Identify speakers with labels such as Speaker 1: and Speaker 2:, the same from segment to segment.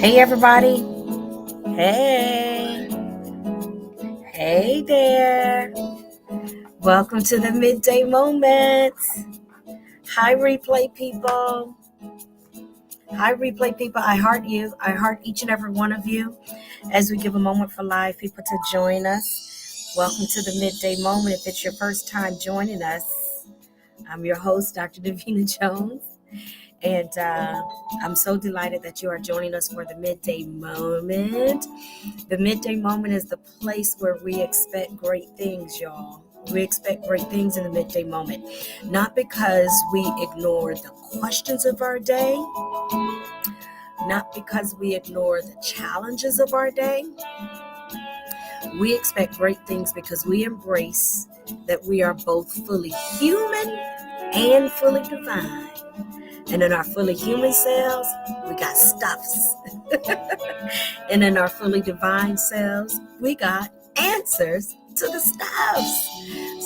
Speaker 1: Hey, everybody. Hey. Hey there. Welcome to the Midday Moment. Hi, replay people. Hi, replay people. I heart you. I heart each and every one of you as we give a moment for live people to join us. Welcome to the Midday Moment. If it's your first time joining us, I'm your host, Dr. Davina Jones. And I'm so delighted that you are joining us for the Midday Moment. The Midday Moment is the place where we expect great things, y'all. We expect great things in the Midday Moment. Not because we ignore the questions of our day, not because we ignore the challenges of our day. We expect great things because we embrace that we are both fully human and fully divine. And in our fully human selves, we got stuffs. And in our fully divine selves, we got answers to the stuffs.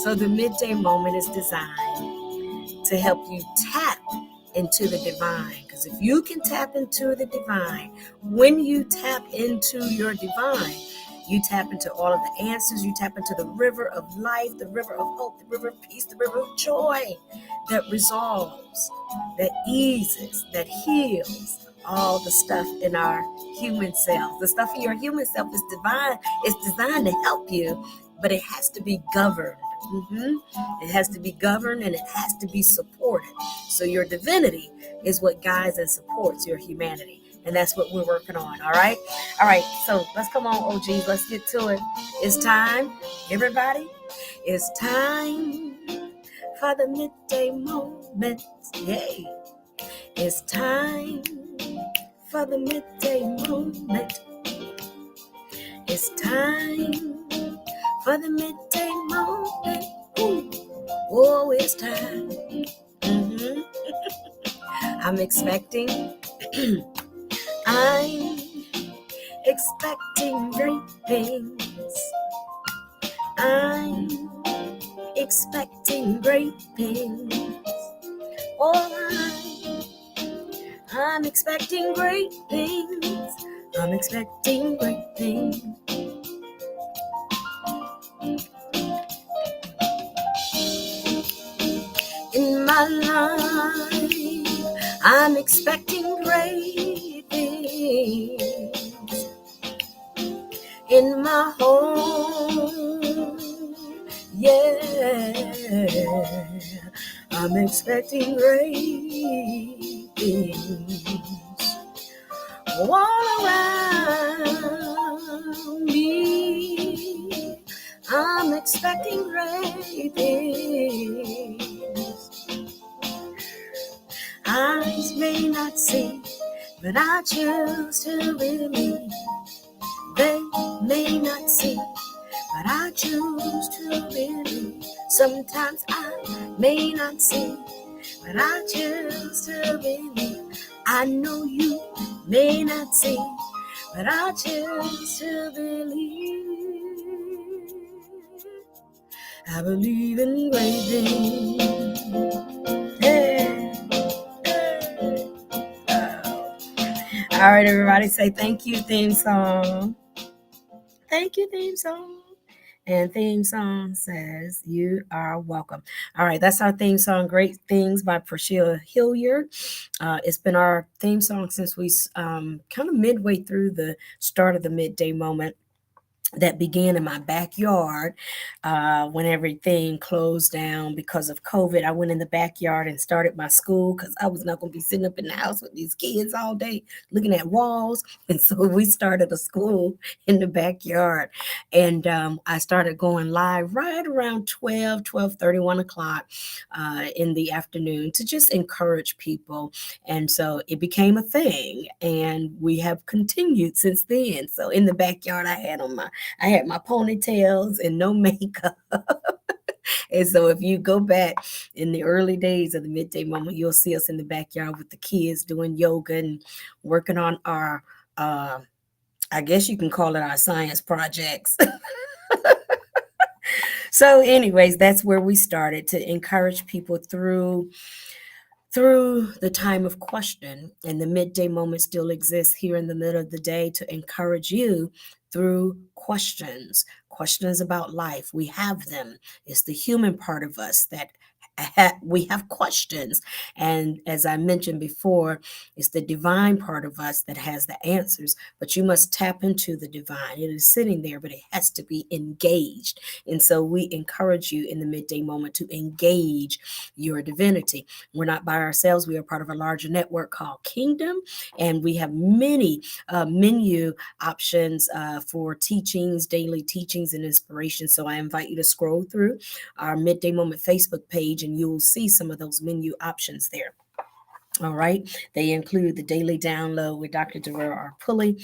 Speaker 1: So the Midday Moment is designed to help you tap into the divine. Because if you can tap into the divine, when you tap into your divine, you tap into all of the answers. You tap into the river of life, the river of hope, the river of peace, the river of joy that resolves, that eases, that heals all the stuff in our human self. The stuff in your human self is divine. It's designed to help you, but it has to be governed. It has to be governed and it has to be supported. So your divinity is what guides and supports your humanity. And that's what we're working on. All right. So let's come on, OGs. Let's get to it. It's time, everybody. It's time for the Midday Moment. Yay. It's time for the Midday Moment. It's time for the Midday Moment. Ooh. Oh, it's time. I'm expecting great things. I'm expecting great things. Oh, I'm expecting great things. I'm expecting great things. In my life, I'm expecting great things. In my home, yeah, I'm expecting great things. All around me, I'm expecting great things. Eyes may not see, but I choose to believe. They may not see, but I choose to believe. Sometimes I may not see, but I choose to believe. I know you may not see, but I choose to believe. I believe in great things. Hey, hey. Oh. All right, everybody, say thank you, theme song. Thank you, theme song. And theme song says, you are welcome. All right, that's our theme song, Great Things by Priscilla Hilliard. It's been our theme song since we kind of midway through the start of the Midday Moment. That began in my backyard when everything closed down because of COVID. I went in the backyard and started my school because I was not going to be sitting up in the house with these kids all day looking at walls. And so we started a school in the backyard. And I started going live right around 12:30, 1 o'clock in the afternoon to just encourage people. And so it became a thing. And we have continued since then. So in the backyard, I had my ponytails and no makeup. And so if you go back in the early days of the Midday Moment, you'll see us in the backyard with the kids doing yoga and working on our, I guess you can call it our science projects. So anyways, that's where we started to encourage people through through the time of question, and the midday moment still exists here in the middle of the day to encourage you through questions about life. We have them. It's the human part of us that we have questions. And as I mentioned before, it's the divine part of us that has the answers. But you must tap into the divine. It is sitting there, but it has to be engaged. And so we encourage you in the midday moment to engage your divinity. We're not by ourselves. We are part of a larger network called Kingdom, and we have many menu options for teachings, daily teachings, and inspiration. So I invite you to scroll through our Midday Moment Facebook page, and you will see some of those menu options there. All right. They include the daily download with Dr. Darrell R. Pulley,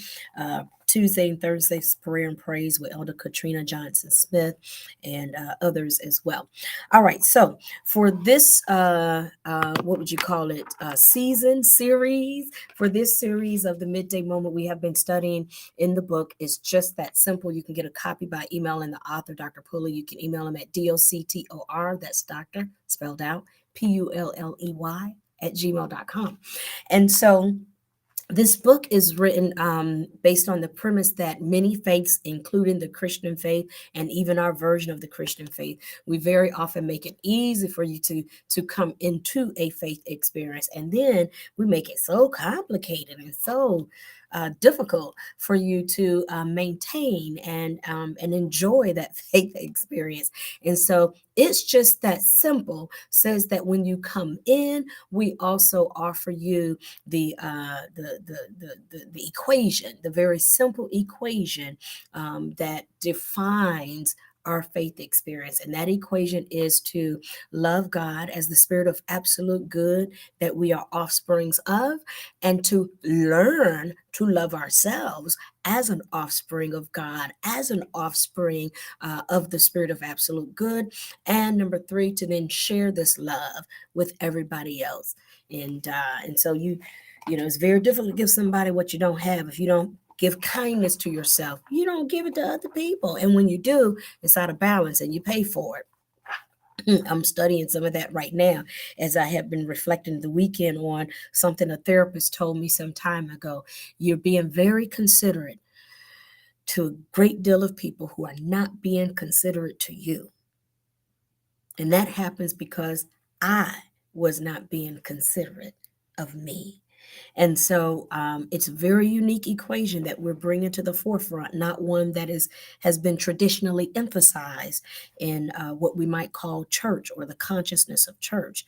Speaker 1: Tuesday and Thursday's prayer and praise with Elder Katrina Johnson Smith, and others as well. All right. So for this, what would you call it? Season series. For this series of the Midday Moment, we have been studying in the book. It's just that simple. You can get a copy by emailing the author, Dr. Pulley. You can email him at doctor. That's doctor spelled out Pulley at gmail.com. And so this book is written based on the premise that many faiths, including the Christian faith and even our version of the Christian faith, we very often make it easy for you to come into a faith experience, and then we make it so complicated and so difficult for you to maintain and enjoy that faith experience. And so it's just that simple. Says that when you come in, we also offer you the equation, the very simple equation that defines our faith experience. And that equation is to love God as the spirit of absolute good that we are offsprings of, and to learn to love ourselves as an offspring of God, as an offspring of the spirit of absolute good. And number three, to then share this love with everybody else. And so you know, it's very difficult to give somebody what you don't have. If you don't give kindness to yourself, you don't give it to other people. And when you do, it's out of balance and you pay for it. I'm studying some of that right now as I have been reflecting the weekend on something a therapist told me some time ago. You're being very considerate to a great deal of people who are not being considerate to you. And that happens because I was not being considerate of me. And so it's a very unique equation that we're bringing to the forefront, not one that has been traditionally emphasized in what we might call church or the consciousness of church.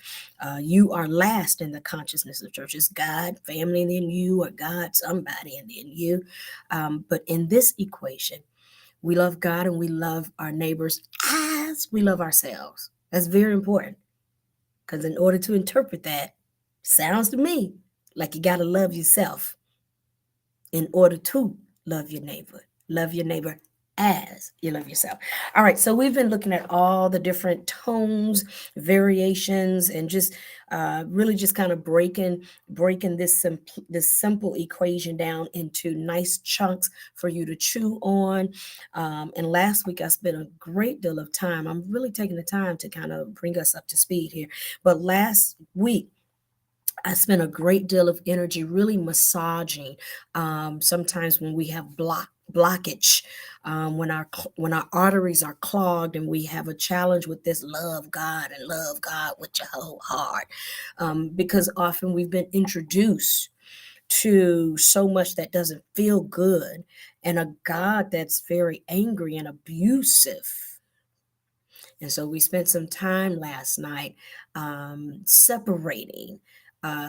Speaker 1: You are last in the consciousness of church. It's God, family, and then you, or God, somebody, and then you. But in this equation, we love God and we love our neighbors as we love ourselves. That's very important, because in order to interpret that, sounds to me like you got to love yourself in order to love your neighbor. Love your neighbor as you love yourself. All right, so we've been looking at all the different tones, variations, and just really just kind of breaking this simple equation down into nice chunks for you to chew on. And last week I spent a great deal of time. I'm really taking the time to kind of bring us up to speed here. But last week I spent a great deal of energy really massaging. Sometimes when we have blockage, when our arteries are clogged and we have a challenge with this, love God and love God with your whole heart, because often we've been introduced to so much that doesn't feel good, and a God that's very angry and abusive. And so we spent some time last night separating,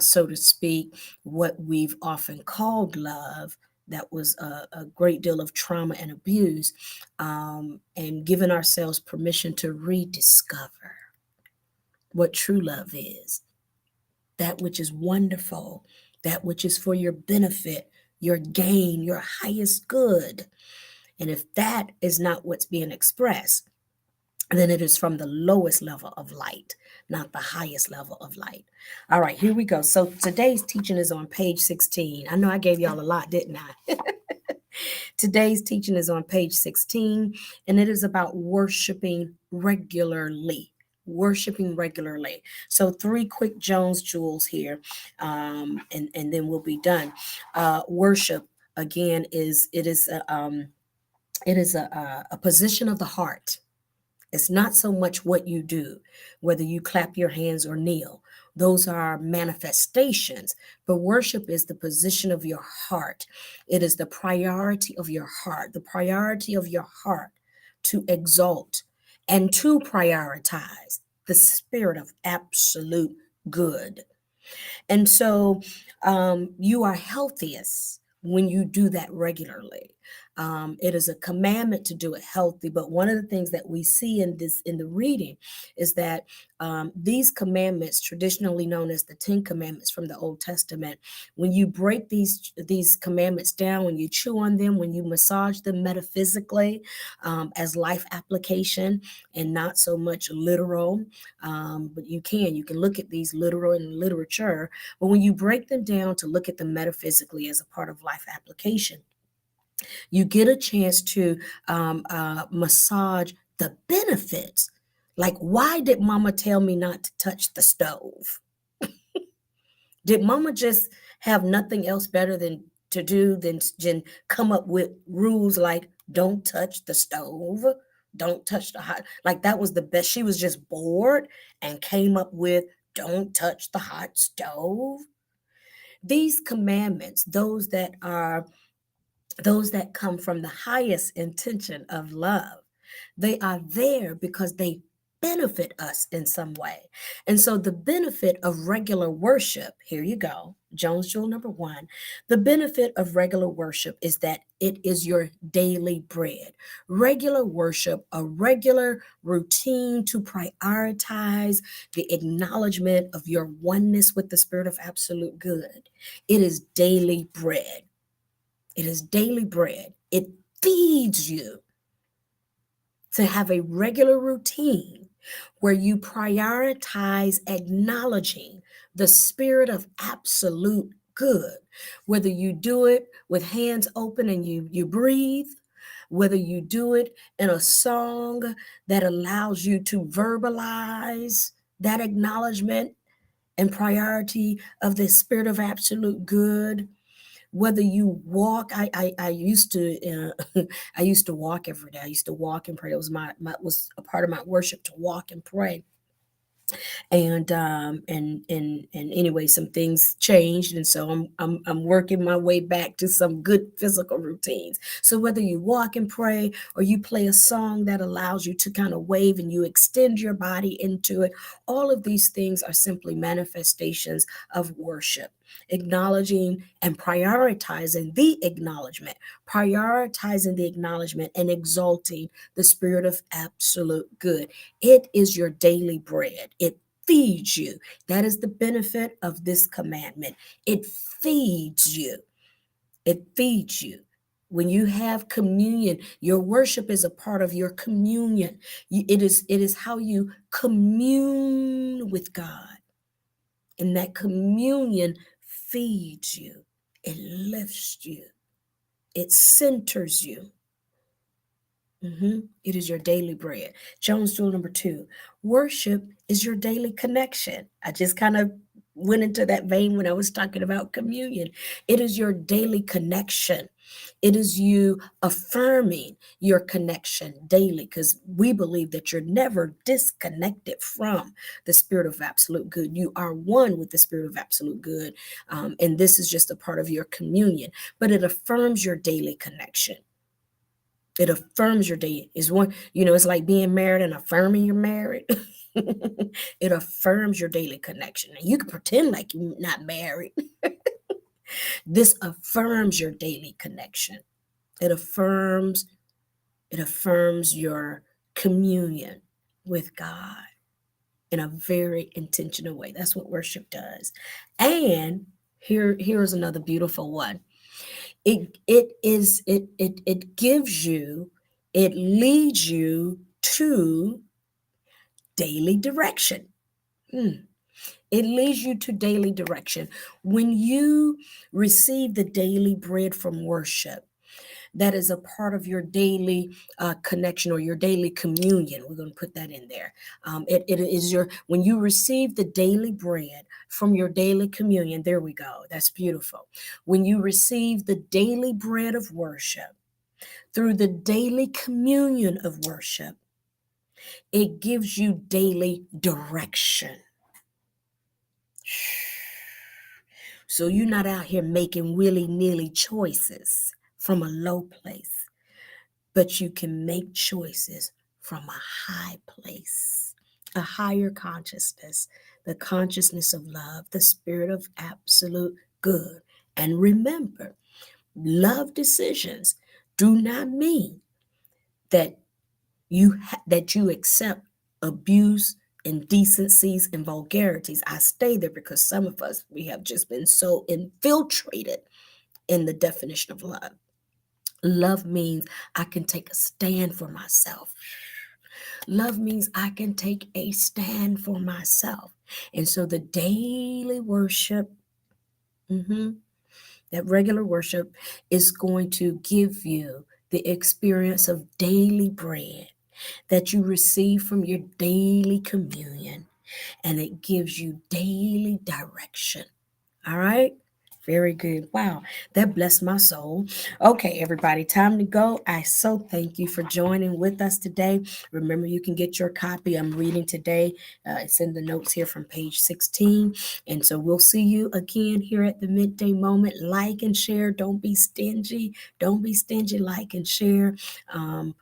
Speaker 1: so to speak, what we've often called love. That was a great deal of trauma and abuse, and giving ourselves permission to rediscover what true love is, that which is wonderful, that which is for your benefit, your gain, your highest good. And if that is not what's being expressed, then it is from the lowest level of light, not the highest level of light. All right, here we go. So today's teaching is on page 16. I know I gave y'all a lot, didn't I? Today's teaching is on page 16, and it is about worshiping regularly. worshiping regularly. So three quick Jones jewels here, and then we'll be done. Worship again is a position of the heart. It's not so much what you do, whether you clap your hands or kneel. Those are manifestations, but worship is the position of your heart. It is the priority of your heart, the priority of your heart to exalt and to prioritize the spirit of absolute good. And so you are healthiest when you do that regularly. It is a commandment to do it healthy, but one of the things that we see in the reading is that these commandments, traditionally known as the Ten Commandments from the Old Testament, when you break these commandments down, when you chew on them, when you massage them metaphysically as life application and not so much literal, but you can look at these literal in literature, but when you break them down to look at them metaphysically as a part of life application, you get a chance to massage the benefits. Like, why did mama tell me not to touch the stove? Did mama just have nothing else better than to do than come up with rules like don't touch the stove, don't touch the hot? Like that was the best. She was just bored and came up with don't touch the hot stove. These commandments, those that come from the highest intention of love, they are there because they benefit us in some way. And so the benefit of regular worship, here you go, Jones Jewel number one, the benefit of regular worship is that it is your daily bread. Regular worship, a regular routine to prioritize the acknowledgement of your oneness with the spirit of absolute good. It is daily bread. It is daily bread. It feeds you to have a regular routine where you prioritize acknowledging the spirit of absolute good. Whether you do it with hands open and you breathe, whether you do it in a song that allows you to verbalize that acknowledgement and priority of the spirit of absolute good, whether you walk. I used to I used to walk every day. I used to walk and pray. It was my was a part of my worship to walk and pray. And anyway, some things changed, and so I'm working my way back to some good physical routines. So whether you walk and pray or you play a song that allows you to kind of wave and you extend your body into it, all of these things are simply manifestations of worship, acknowledging and prioritizing the acknowledgement and exalting the spirit of absolute good. It is your daily bread. It feeds you. That is the benefit of this commandment. It feeds you. It feeds you. When you have communion, your worship is a part of your communion. It is how you commune with God. And that communion feeds you. It lifts you. It centers you. It is your daily bread. Jones Jewel number two, worship is your daily connection. I just kind of went into that vein when I was talking about communion. It is your daily connection. It is you affirming your connection daily, because we believe that you're never disconnected from the spirit of absolute good. You are one with the spirit of absolute good. And this is just a part of your communion, but it affirms your daily connection. It affirms your day. It's one, it's like being married and affirming you're married. It affirms your daily connection. And you can pretend like you're not married. This affirms your daily connection. It affirms your communion with God in a very intentional way. That's what worship does. And here's another beautiful one. It gives you, it leads you to daily direction. It leads you to daily direction. When you receive the daily bread from worship, that is a part of your daily connection or your daily communion. We're going to put that in there. It is your, when you receive the daily bread from your daily communion, there we go. That's beautiful. When you receive the daily bread of worship through the daily communion of worship, it gives you daily direction. So you're not out here making willy-nilly choices from a low place, but you can make choices from a high place, a higher consciousness, the consciousness of love, the spirit of absolute good. And remember, love decisions do not mean that you accept abuse, indecencies, and vulgarities. I stay there because some of us, we have just been so infiltrated in the definition of love. Love means I can take a stand for myself. Love means I can take a stand for myself. And so the daily worship, that regular worship, is going to give you the experience of daily bread that you receive from your daily communion, and it gives you daily direction. All right? Very good. Wow, that blessed my soul. Okay, everybody, time to go. I so thank you for joining with us today. Remember, you can get your copy. I'm reading today. It's in the notes here from page 16. And so we'll see you again here at the Midday Moment. Like and share. Don't be stingy. Don't be stingy. Like and share.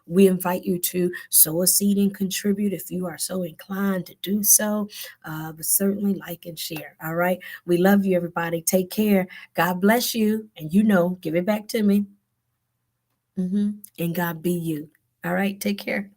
Speaker 1: We invite you to sow a seed and contribute if you are so inclined to do so. But certainly like and share. All right. We love you, everybody. Take care. God bless you. And give it back to me. And God be you. All right. Take care.